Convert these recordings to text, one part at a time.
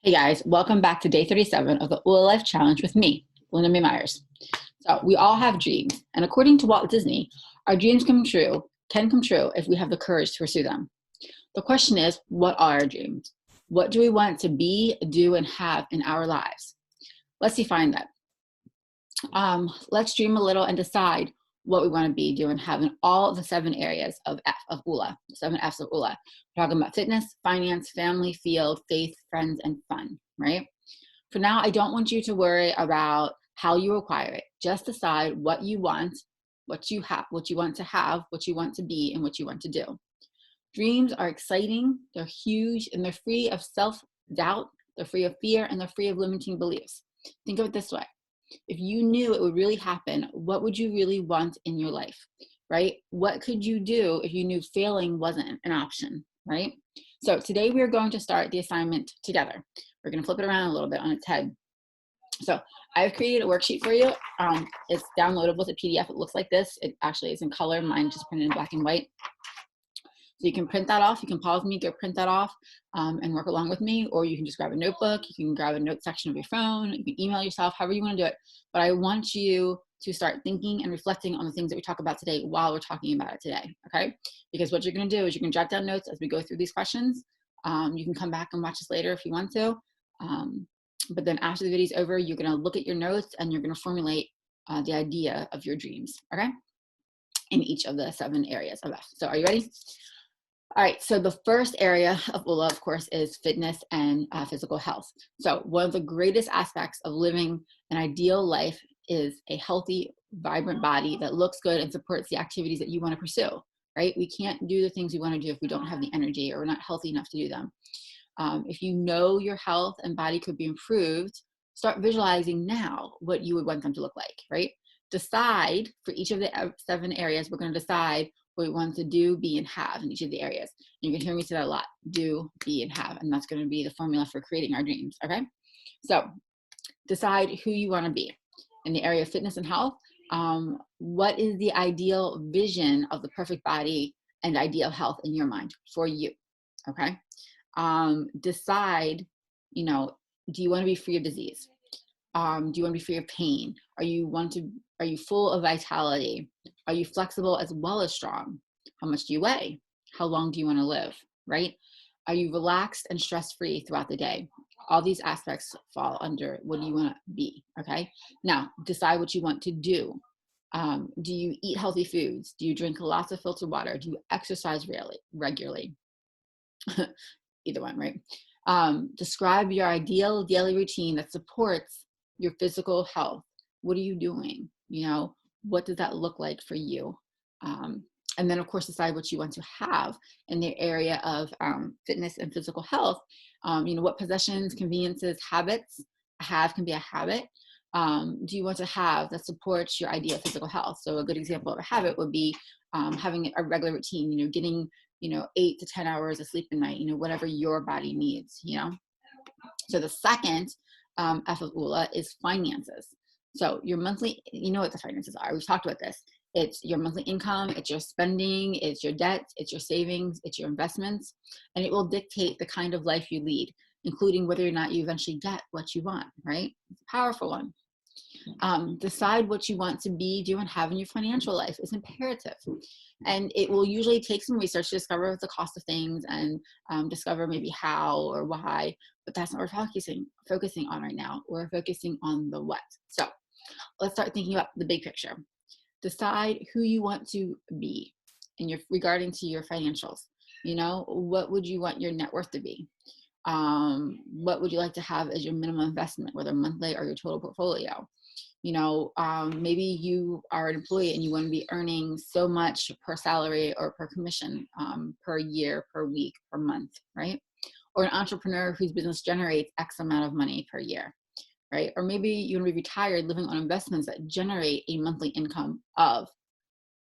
Hey guys, welcome back to day 37 of the Oola Life Challenge with me, Linda May Myers. So we all have dreams, and according to Walt Disney, our dreams can come true if we have the courage to pursue them. The question is, what are our dreams? What do we want to be, do, and have in our lives? Let's define that. Let's dream a little and decide what we want to be, do, and have in all the 7 areas of Oola, the 7 F's of Oola. We're talking about fitness, finance, family, field, faith, friends, and fun, right? For now, I don't want you to worry about how you acquire it. Just decide what you want, what you have, what you want to have, what you want to be, and what you want to do. Dreams are exciting, they're huge, and they're free of self-doubt, they're free of fear, and they're free of limiting beliefs. Think of it this way. If you knew it would really happen, what would you really want in your life, right? What could you do if you knew failing wasn't an option, right? So today we are going to start the assignment together. We're going to flip it around a little bit on its head. So I've created a worksheet for you. It's downloadable as a PDF. It looks like this. It actually is in color. Mine just printed in black and white. So you can print that off. You can pause me, go print that off, and work along with me, or you can just grab a notebook. You can grab a note section of your phone. You can email yourself, however you want to do it. But I want you to start thinking and reflecting on the things that we talk about today while we're talking about it today, okay? Because what you're going to do is you're going to jot down notes as we go through these questions. You can come back and watch this later if you want to. But then after the video is over, you're going to look at your notes and you're going to formulate the idea of your dreams, okay? In each of the 7 areas of F. So are you ready? All right, so the first area of Oola, of course, is fitness and physical health. So one of the greatest aspects of living an ideal life is a healthy, vibrant body that looks good and supports the activities that you want to pursue, right? We can't do the things we want to do if we don't have the energy or we're not healthy enough to do them. If you know your health and body could be improved, start visualizing now what you would want them to look like, right? Decide for each of the 7 areas, we're going to decide what we want to do, be, and have in each of the areas. And you can hear me say that a lot, do, be, and have, and that's going to be the formula for creating our dreams, okay? So decide who you want to be. In the area of fitness and health, what is the ideal vision of the perfect body and ideal health in your mind for you, okay? Decide, do you want to be free of disease? Do you want to be free of pain? Are you full of vitality? Are you flexible as well as strong? How much do you weigh? How long do you want to live, right? Are you relaxed and stress-free throughout the day? All these aspects fall under what do you want to be, okay? Now, decide what you want to do. Do you eat healthy foods? Do you drink lots of filtered water? Do you exercise regularly? Either one, right? Describe your ideal daily routine that supports your physical health. What are you doing? What does that look like for you? And then of course, decide what you want to have in the area of fitness and physical health. What possessions, conveniences, habits can be a habit. Do you want to have that supports your idea of physical health? So a good example of a habit would be having a regular routine, getting 8 to 10 hours of sleep a night, whatever your body needs, So the second F of Oola is finances. So your monthly, you know what the finances are. We've talked about this. It's your monthly income, it's your spending, it's your debt, it's your savings, it's your investments, and it will dictate the kind of life you lead, including whether or not you eventually get what you want, right? It's a powerful one. Decide what you want to be, do, and have in your financial life is imperative. And it will usually take some research to discover the cost of things and discover maybe how or why, but that's not what we're focusing on right now. We're focusing on the what. So let's start thinking about the big picture. Decide who you want to be regarding to your financials. What would you want your net worth to be? What would you like to have as your minimum investment, whether monthly or your total portfolio? Maybe you are an employee and you want to be earning so much per salary or per commission, per year, per week, per month, right? Or an entrepreneur whose business generates X amount of money per year, right? Or maybe you want to be retired living on investments that generate a monthly income of,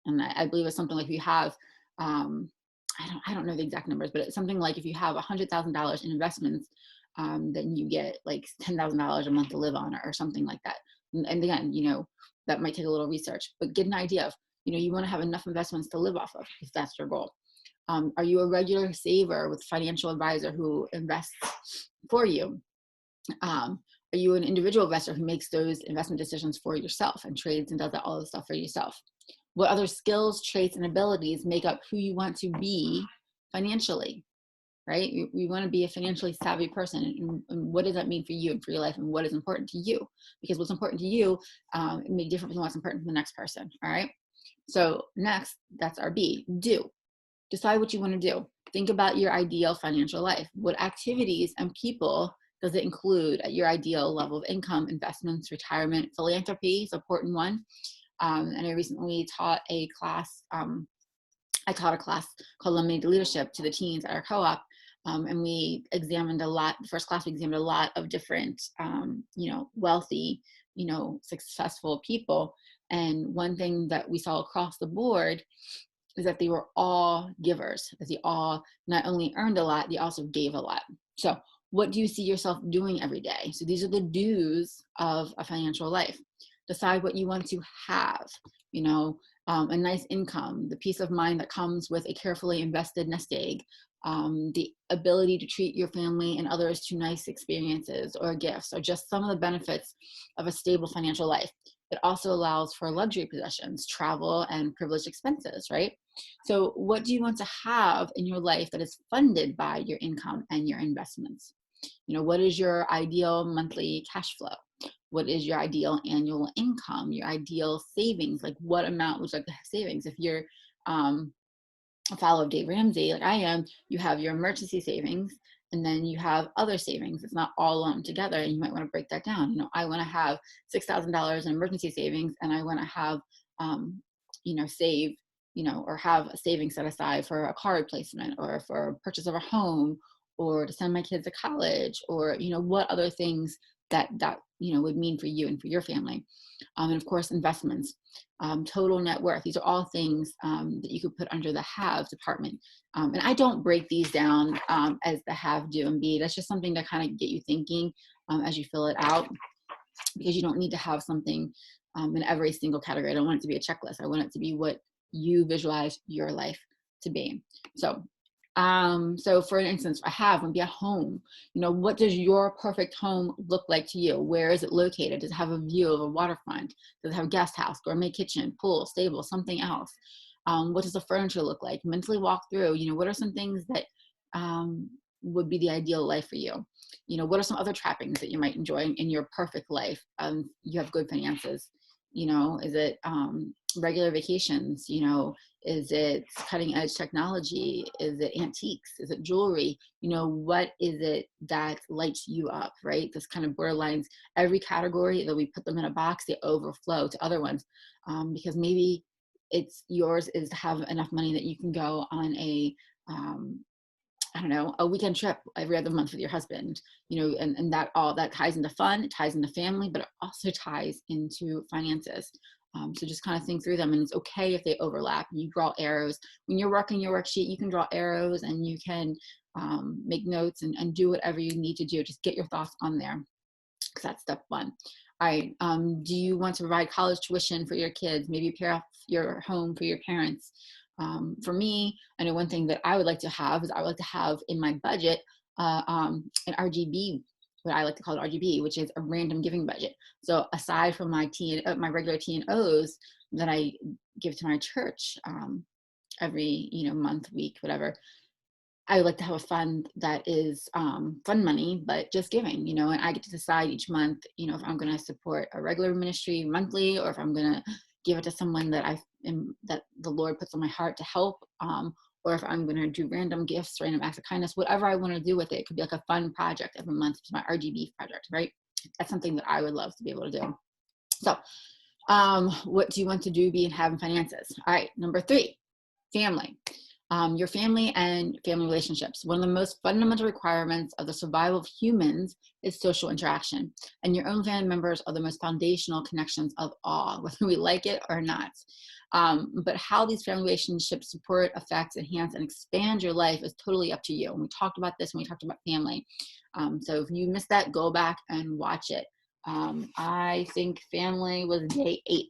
and I believe it's something like if you have, I don't know the exact numbers, but it's something like if you have $100,000 in investments, then you get like $10,000 a month to live on or something like that. And again, that might take a little research, but get an idea of, you want to have enough investments to live off of if that's your goal. Are you a regular saver with a financial advisor who invests for you? Are you an individual investor who makes those investment decisions for yourself and trades and does all the stuff for yourself? What other skills, traits, and abilities make up who you want to be financially, right? We want to be a financially savvy person. And what does that mean for you and for your life, and what is important to you? Because what's important to you it may be different from what's important to the next person, all right? So next, that's our B, do. Decide what you want to do. Think about your ideal financial life. What activities and people does it include at your ideal level of income, investments, retirement, philanthropy is an important one. And I recently taught a class. I taught a class called Lemonade Leadership to the teens at our co-op. And we examined a lot, the first class, we examined a lot of different, wealthy, successful people. And one thing that we saw across the board is that they were all givers, that they all not only earned a lot, they also gave a lot. So what do you see yourself doing every day? So these are the do's of a financial life. Decide what you want to have, a nice income, the peace of mind that comes with a carefully invested nest egg, the ability to treat your family and others to nice experiences or gifts, or just some of the benefits of a stable financial life. It also allows for luxury possessions, travel, and privileged expenses, right? So what do you want to have in your life that is funded by your income and your investments? What is your ideal monthly cash flow? What is your ideal annual income? Your ideal savings? Like, what amount would you like to have savings? If you're a follower of Dave Ramsey, like I am, you have your emergency savings, and then you have other savings. It's not all lumped together, and you might want to break that down. I want to have $6,000 in emergency savings, and I want to have, save, or have a savings set aside for a car replacement, or for purchase of a home, or to send my kids to college, or what other things that would mean for you and for your family. And of course, investments, total net worth. These are all things that you could put under the have department. And I don't break these down as the have, do, and be. That's just something to kind of get you thinking as you fill it out, because you don't need to have something in every single category. I don't want it to be a checklist. I want it to be what you visualize your life to be. So for instance, a have would be a home. What does your perfect home look like to you? Where is it located? Does it have a view of a waterfront? Does it have a guest house, gourmet kitchen, pool, stable, something else? What does the furniture look like? Mentally walk through, what are some things that would be the ideal life for you? What are some other trappings that you might enjoy in your perfect life? You have good finances. Is it regular vacations? Is it cutting edge technology? Is it antiques? Is it jewelry? What is it that lights you up, right? This kind of borderlines every category that we put them in a box, they overflow to other ones, because maybe it's yours is to have enough money that you can go on a weekend trip every other month with your husband, and that ties into fun, it ties into family, but it also ties into finances. So just kind of think through them, and it's okay if they overlap. You draw arrows. When you're working your worksheet, you can draw arrows, and you can make notes and do whatever you need to do. Just get your thoughts on there, because that's step one. All right, do you want to provide college tuition for your kids? Maybe pay off your home for your parents. For me, I know one thing that I would like to have is I would like to have in my budget an RGB, what I like to call it RGB, which is a random giving budget. So aside from my my regular T&Os that I give to my church every month, week, whatever, I would like to have a fund that is fund money, but just giving, and I get to decide each month, if I'm going to support a regular ministry monthly, or if I'm going to give it to someone that that the Lord puts on my heart to help, or if I'm going to do random gifts, random acts of kindness, whatever I want to do with it. It could be like a fun project every month. It's my RGB project, right? That's something that I would love to be able to do. So what do you want to do, be, and have in finances? All right, number 3, family. Your family and family relationships. One of the most fundamental requirements of the survival of humans is social interaction. And your own family members are the most foundational connections of all, whether we like it or not. But how these family relationships support, affect, enhance, and expand your life is totally up to you. And we talked about this when we talked about family. So if you missed that, go back and watch it. I think family was day 8.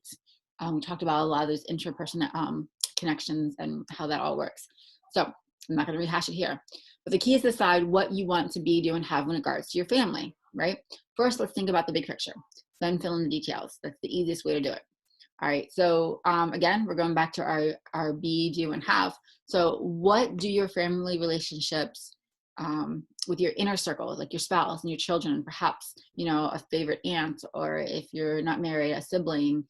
We talked about a lot of those interpersonal connections and how that all works. So I'm not going to rehash it here, but the key is to decide what you want to be, do, and have in regards to your family. right? First, let's think about the big picture, then fill in the details. That's the easiest way to do it. All right, so again, we're going back to our be, do, and have. So what do your family relationships with your inner circle, like your spouse and your children, perhaps, a favorite aunt, or if you're not married, a sibling,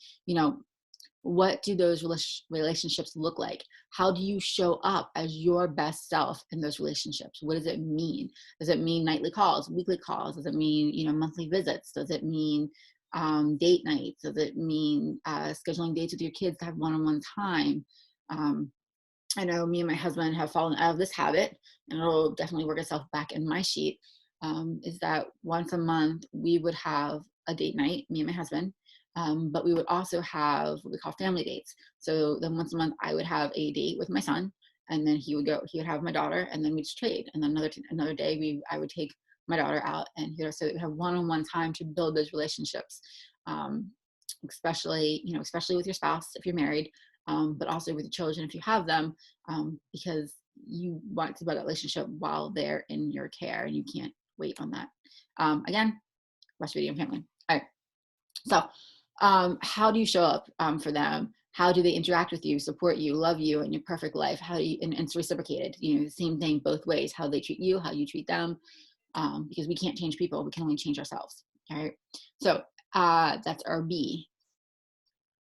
what do those relationships look like? How do you show up as your best self in those relationships? What does it mean? Does it mean nightly calls, weekly calls? Does it mean, monthly visits? Does it mean date nights? Does it mean scheduling dates with your kids to have one-on-one time? I know me and my husband have fallen out of this habit, and it'll definitely work itself back in my sheet, is that once a month we would have a date night, me and my husband, but we would also have what we call family dates. So then once a month I would have a date with my son, and then he would have my daughter, and then we'd just trade. And then another day I would take my daughter out, and so we have one-on-one time to build those relationships, um, especially with your spouse if you're married, but also with your children if you have them, because you want to build that relationship while they're in your care, and you can't wait on that. Again, breastfeeding and family. All right. So how do you show up for them? How do they interact with you, support you, love you in your perfect life? How do you, and it's reciprocated, the same thing both ways, how they treat you, how you treat them, because we can't change people, we can only change ourselves. All right. So that's our B.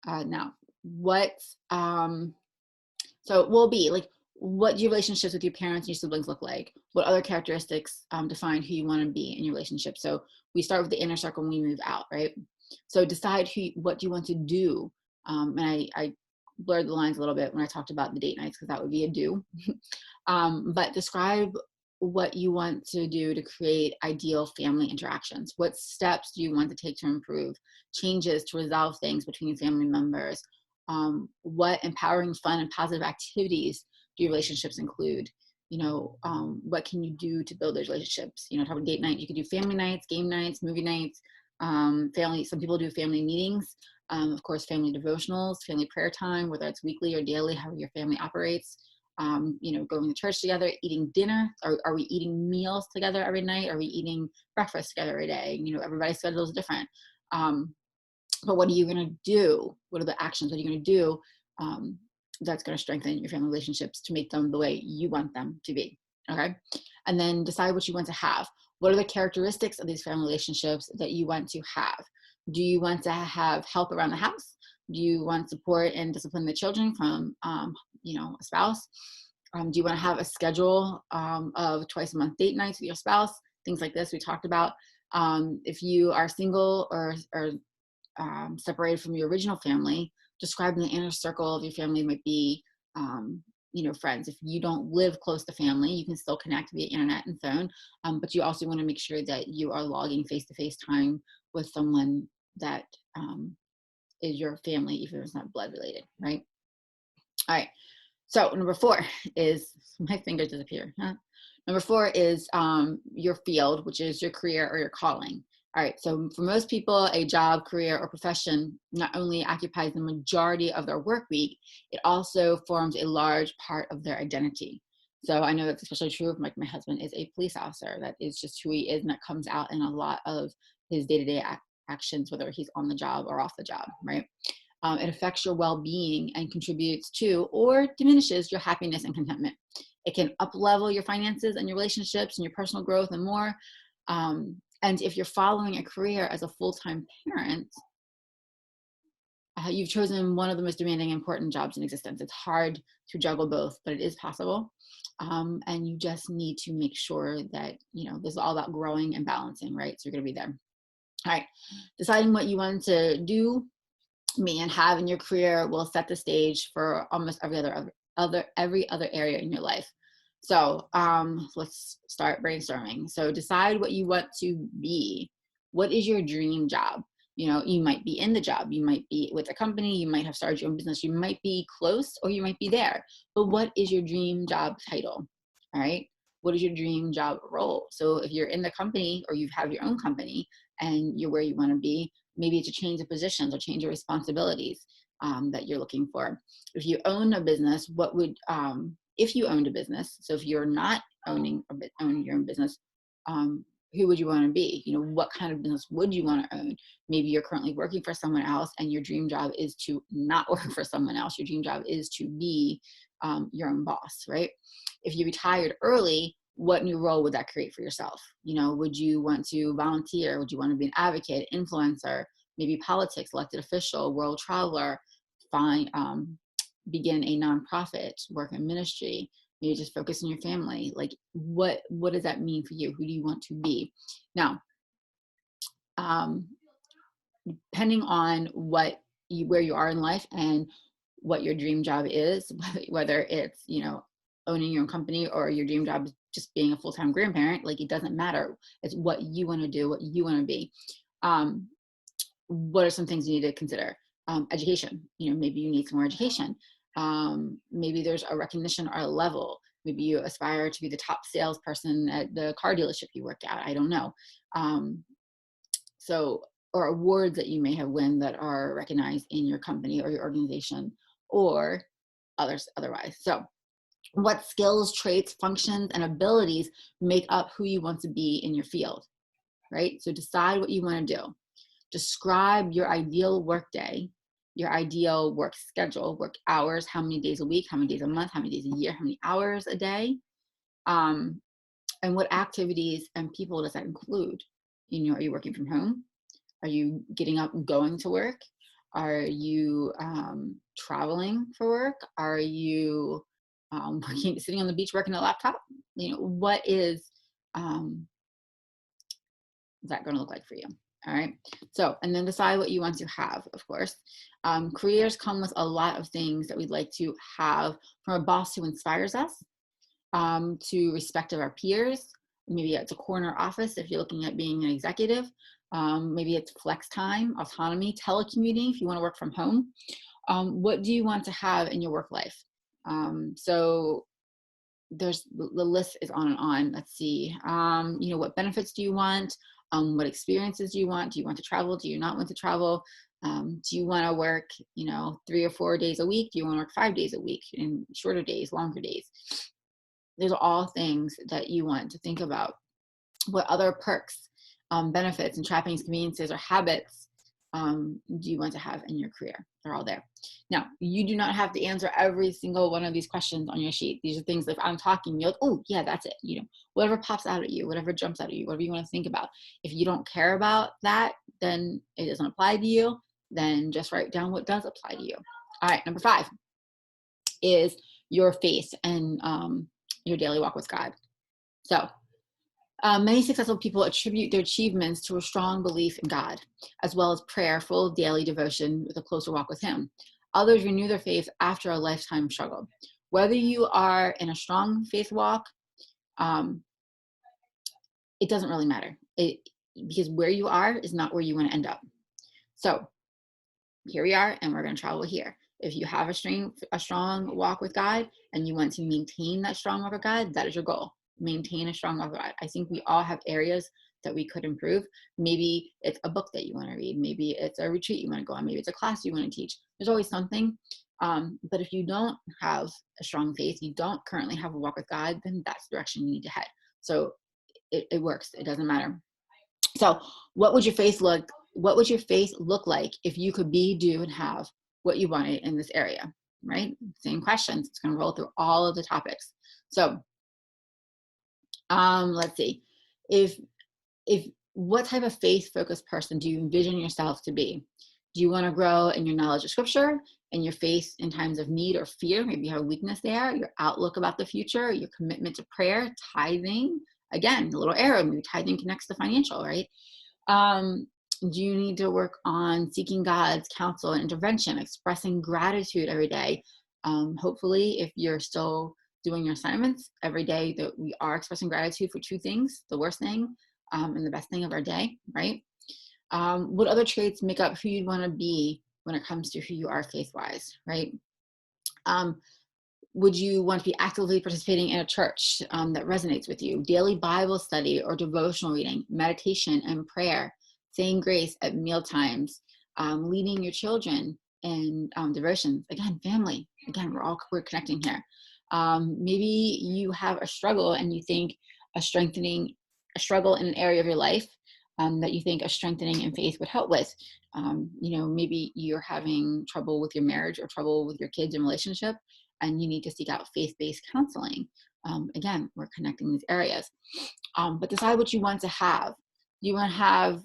Now, what, so we'll be like, what do your relationships with your parents and your siblings look like? What other characteristics define who you want to be in your relationship? So we start with the inner circle and we move out, right? So decide what you want to do. And I blurred the lines a little bit when I talked about the date nights, because that would be a do. But describe what you want to do to create ideal family interactions. What steps do you want to take to improve? Changes to resolve things between family members? What empowering, fun, and positive activities do your relationships include? What can you do to build those relationships? Talk about date night. You could do family nights, game nights, movie nights, family. Some people do family meetings. Of course, family devotionals, family prayer time, whether it's weekly or daily, however your family operates. Going to church together, eating dinner. Are we eating meals together every night? Are we eating breakfast together every day? Everybody's schedule is different. But what are you going to do? What are the actions? What are you going to do that's going to strengthen your family relationships to make them the way you want them to be? Okay. And then decide what you want to have. What are the characteristics of these family relationships that you want to have? Do you want to have help around the house? Do you want support and discipline the children from, a spouse? Do you want to have a schedule of twice a month date nights with your spouse? Things like this we talked about. If you are single or separated from your original family, describing the inner circle of your family might be, friends. If you don't live close to family, you can still connect via internet and phone, but you also want to make sure that you are logging face-to-face time with someone that is your family, even if it's not blood related, right? All right. So number 4 is, my fingers disappear. Huh? Number 4 is your field, which is your career or your calling. All right, so for most people, a job, career, or profession not only occupies the majority of their work week, it also forms a large part of their identity. So I know that's especially true of my husband is a police officer. That is just who he is, and that comes out in a lot of his day-to-day actions, whether he's on the job or off the job, right? It affects your well-being and contributes to or diminishes your happiness and contentment. It can up-level your finances and your relationships and your personal growth and more. And if you're following a career as a full-time parent, you've chosen one of the most demanding and important jobs in existence. It's hard to juggle both, but it is possible. And you just need to make sure that, this is all about growing and balancing, right? So you're going to be there. All right. Deciding what you want to do and have in your career will set the stage for almost every other area in your life. So let's start brainstorming. So decide what you want to be. What is your dream job? You might be in the job, you might be with a company, you might have started your own business, you might be close or you might be there. But what is your dream job title? All right. What is your dream job role? So if you're in the company or you have your own company and you're where you want to be, maybe it's a change of positions or change of responsibilities that you're looking for. If you own a business, if you owned a business, so if you're not owning your own business, who would you want to be? You know, what kind of business would you want to own? Maybe you're currently working for someone else and your dream job is to not work for someone else. Your dream job is to be your own boss, right? If you retired early, what new role would that create for yourself? You know, would you want to volunteer? Would you want to be an advocate, influencer, maybe politics, elected official, world traveler, find, begin a nonprofit, work in ministry, maybe just focus on your family? Like, what does that mean for you? Who do you want to be? Now, depending on where you are in life and what your dream job is, whether it's, you know, owning your own company or your dream job is just being a full-time grandparent, like, it doesn't matter. It's what you want to do, what you want to be. What are some things you need to consider? Education. You know, maybe you need some more education. Maybe there's a recognition or a level. Maybe you aspire to be the top salesperson at the car dealership you work at. I don't know. Or awards that you may have won that are recognized in your company or your organization or otherwise. So what skills, traits, functions, and abilities make up who you want to be in your field, right? So decide what you want to do. Describe your ideal work day, your ideal work schedule, work hours, how many days a week, how many days a month, how many days a year, how many hours a day, and what activities and people does that include? You know, are you working from home? Are you getting up and going to work? Are you traveling for work? Are you sitting on the beach working a laptop? You know, what is that going to look like for you? All right. So, and then decide what you want to have, of course. Careers come with a lot of things that we'd like to have, from a boss who inspires us, to respect of our peers. Maybe it's a corner office if you're looking at being an executive. Maybe it's flex time, autonomy, telecommuting if you want to work from home. What do you want to have in your work life? So the list is on and on. Let's see. You know, what benefits do you want? What experiences do you want? Do you want to travel? Do you not want to travel? Do you want to work, you know, 3 or 4 days a week? Do you want to work 5 days a week, in shorter days, longer days? These are all things that you want to think about. What other perks, benefits, and trappings, conveniences, or habits do you want to have in your career? They're all there. Now, you do not have to answer every single one of these questions on your sheet. These are things, if I'm talking, you're like, oh, yeah, that's it. You know, whatever pops out at you, whatever jumps out at you, whatever you want to think about. If you don't care about that, then it doesn't apply to you. Then just write down what does apply to you. All right, number 5 is your faith and your daily walk with God. So, many successful people attribute their achievements to a strong belief in God, as well as prayerful daily devotion with a closer walk with Him. Others renew their faith after a lifetime of struggle. Whether you are in a strong faith walk, it doesn't really matter, because where you are is not where you want to end up. So here we are, and we're going to travel here. If you have a strong walk with God and you want to maintain that strong walk with God, that is your goal. Maintain a strong walk with God. I think we all have areas that we could improve. Maybe it's a book that you want to read. Maybe it's a retreat you want to go on. Maybe it's a class you want to teach. There's always something. But if you don't have a strong faith, you don't currently have a walk with God, then that's the direction you need to head. So it works. It doesn't matter. So what would your faith look like if you could be, do, and have what you wanted in this area, right? Same questions. It's going to roll through all of the topics. So let's see. If what type of faith-focused person do you envision yourself to be? Do you want to grow in your knowledge of scripture and your faith in times of need or fear? Maybe you have a weakness there, your outlook about the future, your commitment to prayer, tithing. Again, a little arrow, maybe tithing connects to financial, right? Do you need to work on seeking God's counsel and intervention, expressing gratitude every day? Hopefully, if you're still doing your assignments every day, that we are expressing gratitude for 2 things, the worst thing and the best thing of our day, right? What other traits make up who you want to be when it comes to who you are faith-wise, right? Would you want to be actively participating in a church that resonates with you? Daily Bible study or devotional reading, meditation and prayer, saying grace at meal times, leading your children in devotions. Again, family. Again, we're connecting here. Maybe you have a struggle and you think a strengthening a struggle in an area of your life that you think a strengthening in faith would help with. Maybe you're having trouble with your marriage or trouble with your kids and relationship, and you need to seek out faith-based counseling. Again, we're connecting these areas. But decide what you want to have. Do you want to have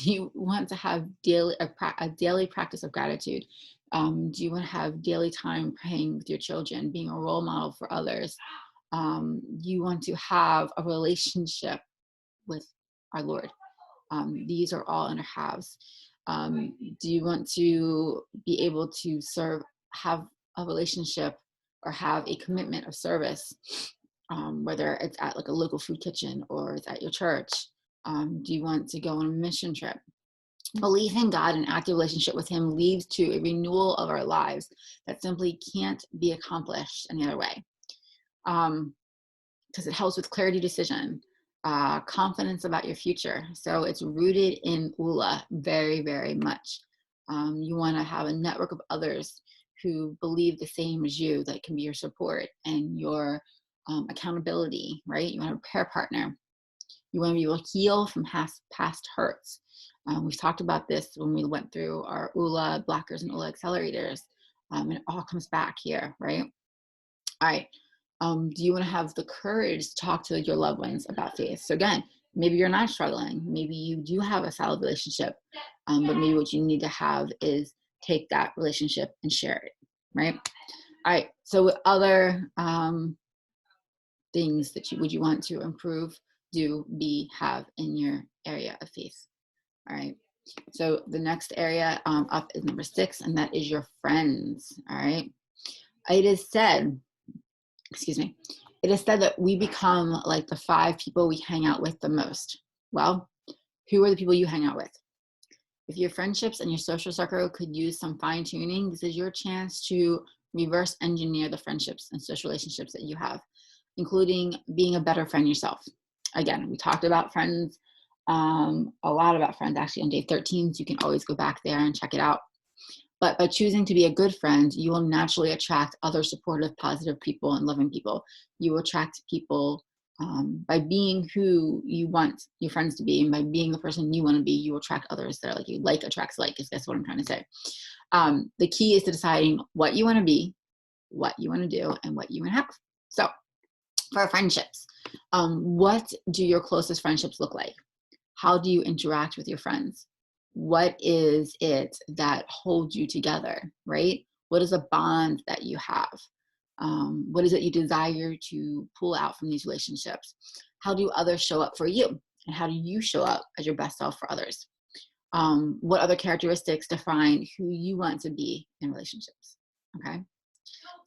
do you want to have a daily practice of gratitude? Do you want to have daily time praying with your children, being a role model for others? You want to have a relationship with our Lord. These are all inner halves. Do you want to be able to have a relationship or have a commitment of service, whether it's at like a local food kitchen or it's at your church? Do you want to go on a mission trip? Belief in God and active relationship with Him leads to a renewal of our lives that simply can't be accomplished any other way. Because it helps with clarity decision, confidence about your future. So it's rooted in Oola very, very much. You want to have a network of others who believe the same as you that can be your support and your accountability, right? You want a prayer partner. You want to be able to heal from past hurts. We've talked about this when we went through our Oola blockers and Oola accelerators. And it all comes back here, right? All right. Do you want to have the courage to talk to your loved ones about faith? So again, maybe you're not struggling. Maybe you do have a solid relationship, but maybe what you need to have is take that relationship and share it, right? All right. So what other things that would you want to improve, have in your area of faith? All right. So the next area up is number 6, and that is your friends. All right. It is said that we become like the 5 people we hang out with the most. Well, who are the people you hang out with? If your friendships and your social circle could use some fine tuning, this is your chance to reverse engineer the friendships and social relationships that you have, including being a better friend yourself. Again, we talked about friends, a lot about friends actually on day 13, so you can always go back there and check it out. But by choosing to be a good friend, you will naturally attract other supportive, positive people and loving people. You will attract people by being who you want your friends to be, and by being the person you want to be, you will attract others that are like you. Like attracts like, is that's what I'm trying to say. The key is to deciding what you want to be, what you want to do, and what you want to have. So for our friendships, what do your closest friendships look like? How do you interact with your friends? What is it that holds you together, right? What is a bond that you have? What is it you desire to pull out from these relationships? How do others show up for you? And how do you show up as your best self for others? What other characteristics define who you want to be in relationships? Okay.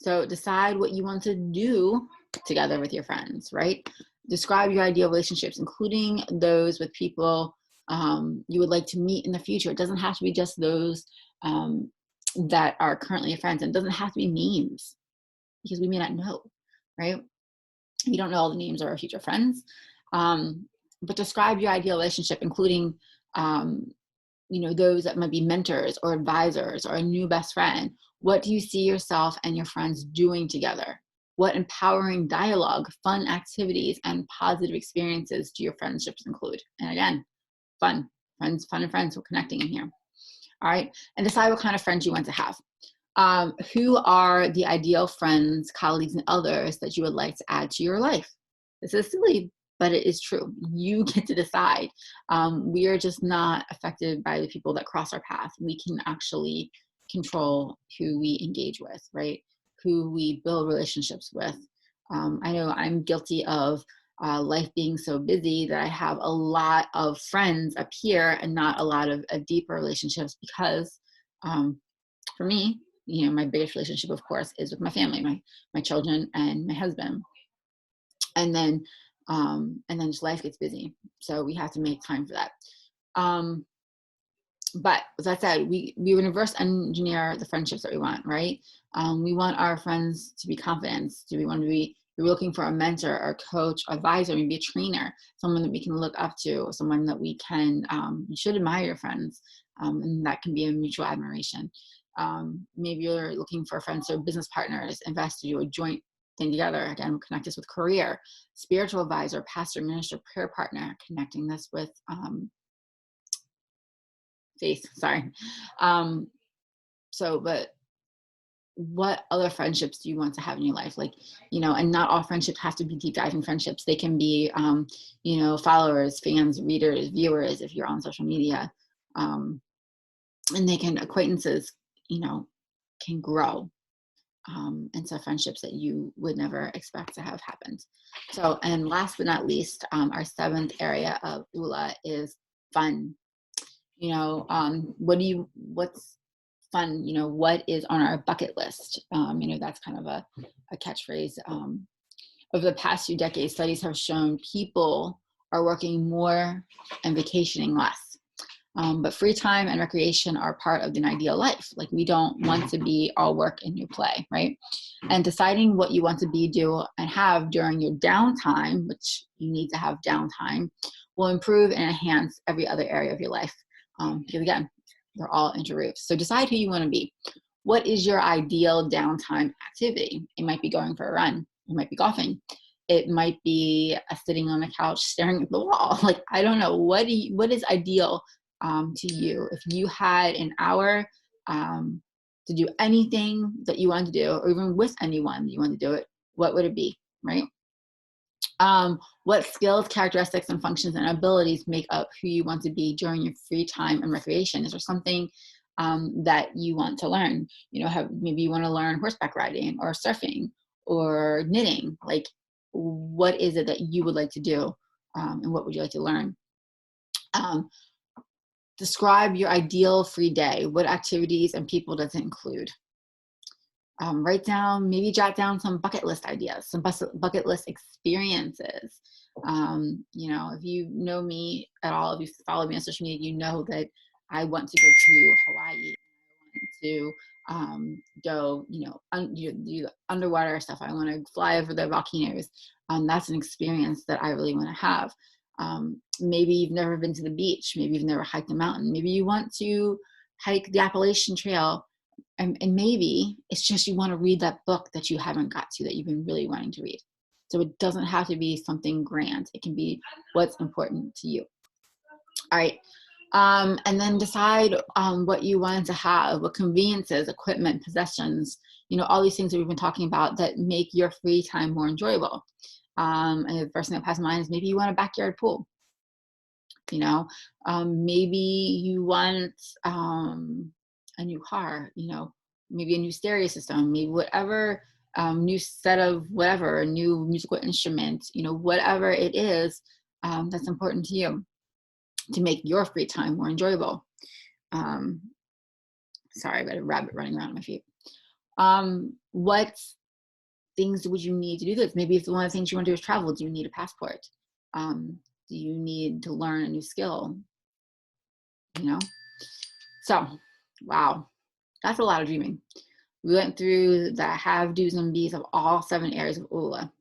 So decide what you want to do together with your friends, right? Describe your ideal relationships, including those with people you would like to meet in the future. It doesn't have to be just those that are currently your friends, and it doesn't have to be names because we may not know, right? We don't know all the names of our future friends, but describe your ideal relationship, including those that might be mentors or advisors or a new best friend. What do you see yourself and your friends doing together? What empowering dialogue, fun activities, and positive experiences do your friendships include? And again, fun and friends, we're connecting in here. All right. And decide what kind of friends you want to have. Who are the ideal friends, colleagues, and others that you would like to add to your life? This is silly, but it is true. You get to decide. We are just not affected by the people that cross our path. We can actually control who we engage with, right? Who we build relationships with. I know I'm guilty of life being so busy that I have a lot of friends up here and not a lot of deeper relationships because for me, my biggest relationship, of course, is with my family, my children and my husband. And then just life gets busy. So we have to make time for that. But as I said, we reverse engineer the friendships that we want, right? We want our friends to be confident. Do we want to be, we're looking for a mentor or coach, advisor, maybe a trainer, someone that we can look up to, someone that we can, you should admire your friends, and that can be a mutual admiration. Maybe you're looking for friends or business partners, invest to do a joint thing together. Again, we'll connect this with career, spiritual advisor, pastor, minister, prayer partner, connecting this with faith, sorry. But what other friendships do you want to have in your life? Like, and not all friendships have to be deep diving friendships. They can be, followers, fans, readers, viewers, if you're on social media. And acquaintances, can grow. And so friendships that you would never expect to have happened. So, and last but not least, our 7th area of Oola is fun. What's fun? What is on our bucket list? That's kind of a catchphrase. Over the past few decades, studies have shown people are working more and vacationing less. But free time and recreation are part of an ideal life. Like, we don't want to be all work and no play, right? And deciding what you want to be, do, and have during your downtime, which you need to have downtime, will improve and enhance every other area of your life. Because again, they're all interroofs. So decide who you want to be. What is your ideal downtime activity? It might be going for a run. It might be golfing. It might be sitting on the couch staring at the wall. Like, I don't know. What is ideal to you? If you had an hour to do anything that you want to do, or even with anyone that you want to do it, what would it be, right? What skills, characteristics, and functions and abilities make up who you want to be during your free time and recreation? Is there something that you want to learn? Maybe you want to learn horseback riding or surfing or knitting. Like, what is it that you would like to do, and what would you like to learn? Describe your ideal free day. What activities and people does it include? Maybe jot down some bucket list ideas, some bucket list experiences. If you know me at all, if you follow me on social media, you know that I want to go to Hawaii. To go, do the underwater stuff. I want to fly over the volcanoes. That's an experience that I really want to have. Maybe you've never been to the beach. Maybe you've never hiked a mountain. Maybe you want to hike the Appalachian Trail. And maybe it's just you want to read that book that you haven't got to, that you've been really wanting to read. So it doesn't have to be something grand. It can be what's important to you. All right. And then decide what you want to have, what conveniences, equipment, possessions, all these things that we've been talking about that make your free time more enjoyable. And the first thing that passes mind is maybe you want a backyard pool. Maybe you want a new car, maybe a new stereo system, maybe whatever, new set of whatever, a new musical instrument, whatever it is that's important to you to make your free time more enjoyable. Sorry, I've got a rabbit running around my feet. What things would you need to do this? Maybe if one of the things you want to do is travel, do you need a passport? Do you need to learn a new skill? So, wow, that's a lot of dreaming. We went through the have, do's, and be's of all 7 areas of Oola.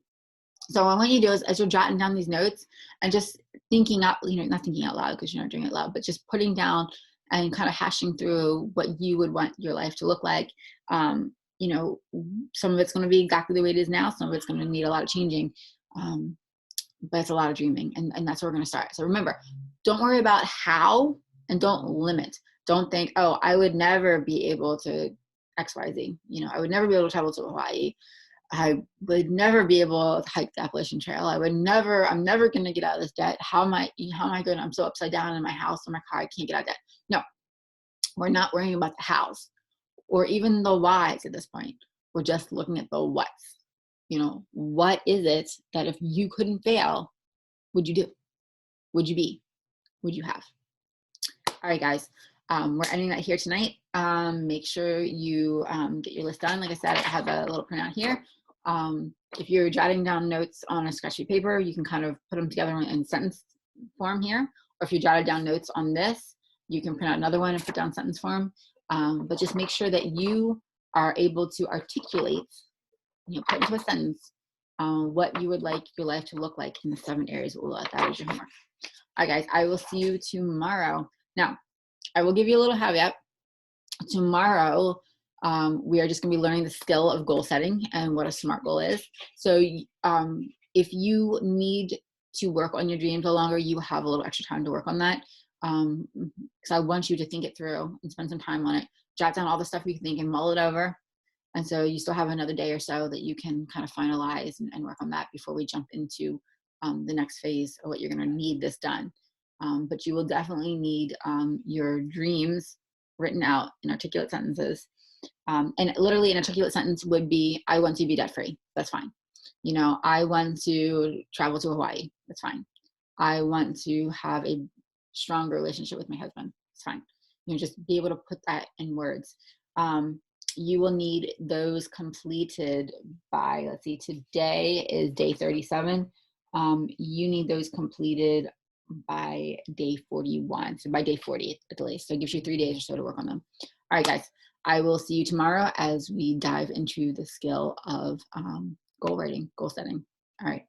So what I want you to do is, as you're jotting down these notes and just thinking out, not thinking out loud because you're not doing it loud, but just putting down and kind of hashing through what you would want your life to look like. Some of it's going to be exactly the way it is now. Some of it's going to need a lot of changing. But it's a lot of dreaming, and that's where we're going to start. So remember, don't worry about how, and don't limit. Don't think, oh, I would never be able to XYZ. I would never be able to travel to Hawaii. I would never be able to hike the Appalachian Trail. I'm never going to get out of this debt. How am I going? I'm so upside down in my house or my car, I can't get out of debt. No, we're not worrying about the hows or even the whys at this point. We're just looking at the whats. What is it that if you couldn't fail, would you do? Would you be? Would you have? All right, guys. We're ending that here tonight. Make sure you get your list done. Like I said, I have a little printout here. If you're jotting down notes on a scratchy paper, you can kind of put them together in sentence form here. Or if you jotted down notes on this, you can print out another one and put down sentence form. But just make sure that you are able to articulate, put into a sentence what you would like your life to look like in the 7 areas of Oola. That is your homework. All right, guys, I will see you tomorrow. Now, I will give you a little caveat. Tomorrow, We are just going to be learning the skill of goal setting and what a SMART goal is. So if you need to work on your dreams a little longer, you have a little extra time to work on that. Because I want you to think it through and spend some time on it. Jot down all the stuff you think and mull it over. And so you still have another day or so that you can kind of finalize and work on that before we jump into the next phase of what you're going to need this done. But you will definitely need your dreams written out in articulate sentences. And literally an articulate sentence would be, I want to be debt free. That's fine. You know, I want to travel to Hawaii. That's fine. I want to have a stronger relationship with my husband. It's fine. You know, just be able to put that in words. You will need those completed by, let's see, today is day 37. You need those completed by day 41. So by day 40 at the least. So it gives you 3 days or so to work on them. All right, guys. I will see you tomorrow as we dive into the skill of goal writing, goal setting. All right.